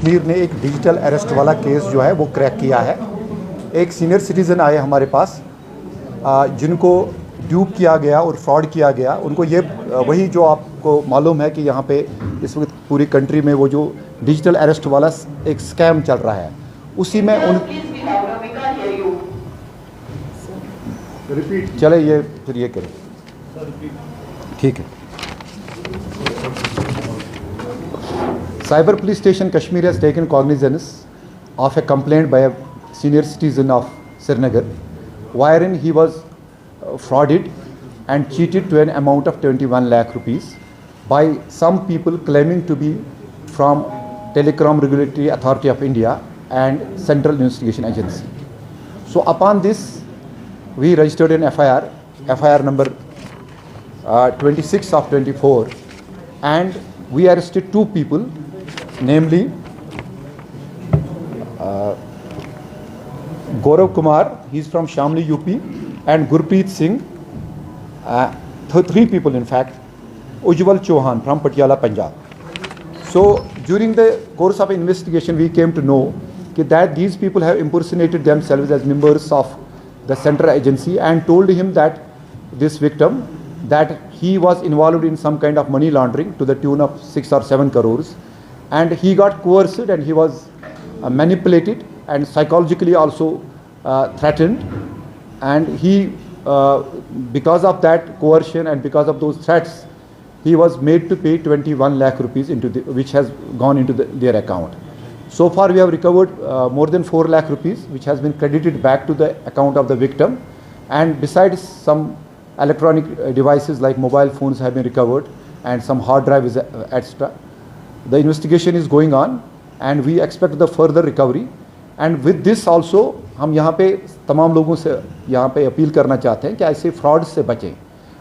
कश्मीर ने एक digital arrest वाला केस जो है वो क्रैक किया है। एक सीनियर सिटीज़न आए हमारे पास जिनको ड्यूप किया गया और फ्रॉड किया गया। उनको ये वही जो आपको मालूम है कि यहाँ पे इस वक्त पूरी कंट्री में वो जो डिजिटल अरेस्ट वाला एक स्कैम चल रहा है, उसी में उन चले ये फिर ये करें, ठीक है। Cyber Police Station Kashmir has taken cognizance of a complaint by a senior citizen of Srinagar, wherein he was frauded and cheated to an amount of 21 lakh rupees by some people claiming to be from Telecom Regulatory Authority of India and Central Investigation Agency. So upon this, we registered an FIR number 26 of 24, and we arrested two people, namely Gaurav Kumar, he is from Shamli, UP, and Gurpreet Singh, three people in fact, Ujjwal Chauhan from Patiala, Punjab. So during the course of investigation, we came to know that these people have impersonated themselves as members of the central agency and told him that this victim, that he was involved in some kind of money laundering to the tune of 6 or 7 crores, and he got coerced and he was manipulated and psychologically also threatened, and he because of that coercion and because of those threats, he was made to pay 21 lakh rupees which has gone into their account. So far we have recovered more than 4 lakh rupees which has been credited back to the account of the victim, and besides some electronic devices like mobile phones have been recovered and some hard drive is extra. The investigation is going on and we expect the further recovery, and with this also हम यहाँ पे तमाम लोगों से यहाँ पे appeal करना चाहते हैं कि ऐसे फ्रॉड से बचें,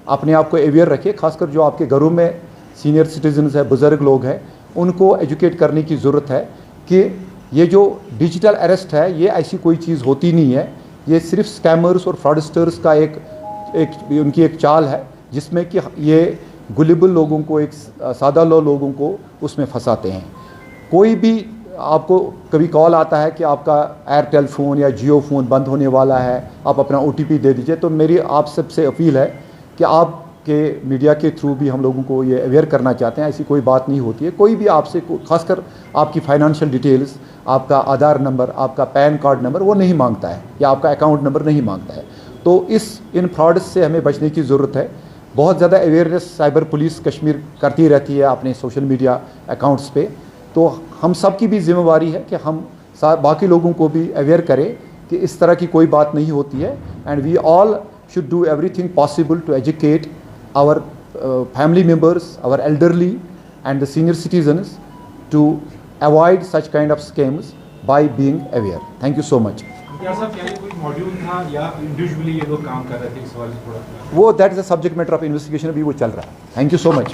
अपने आप को अवेयर रखें। खासकर जो आपके घरों में सीनियर सिटीजन्स हैं, बुज़ुर्ग लोग हैं, उनको एजुकेट करने की ज़रूरत है कि ये जो डिजिटल अरेस्ट है ये ऐसी कोई चीज़ होती नहीं है, ये सिर्फ स्कैमर्स और फ्रॉडस्टर्स का उनकी एक चाल है जिसमें कि ये गुलेबल लोगों को, एक सादा लोगों को उसमें फंसाते हैं। कोई भी आपको कभी कॉल आता है कि आपका एयरटेल फ़ोन या जियो फ़ोन बंद होने वाला है, आप अपना OTP दे दीजिए, तो मेरी आप सबसे अपील है कि आपके मीडिया के थ्रू भी हम लोगों को ये अवेयर करना चाहते हैं, ऐसी कोई बात नहीं होती है। कोई भी आपसे खासकर आपकी फाइनेंशियल डिटेल्स, आपका आधार नंबर, आपका पैन कार्ड नंबर वो नहीं मांगता है या आपका अकाउंट नंबर नहीं मांगता है। तो इन फ्रॉड से हमें बचने की ज़रूरत है। बहुत ज़्यादा अवेयरनेस साइबर पुलिस कश्मीर करती रहती है अपने सोशल मीडिया अकाउंट्स पे, तो हम सब की भी जिम्मेवारी है कि हम बाकी लोगों को भी अवेयर करें कि इस तरह की कोई बात नहीं होती है, and we all should do everything possible to educate our family members, our elderly and the senior citizens to avoid such kind of scams by being aware. Thank you so much. क्या साहब, क्या ये कोई module था या individually ये लोग काम कर रहे थे इस वाले थोड़ा? वो that is a subject matter of investigation, अभी वो चल रहा है। Thank you so much.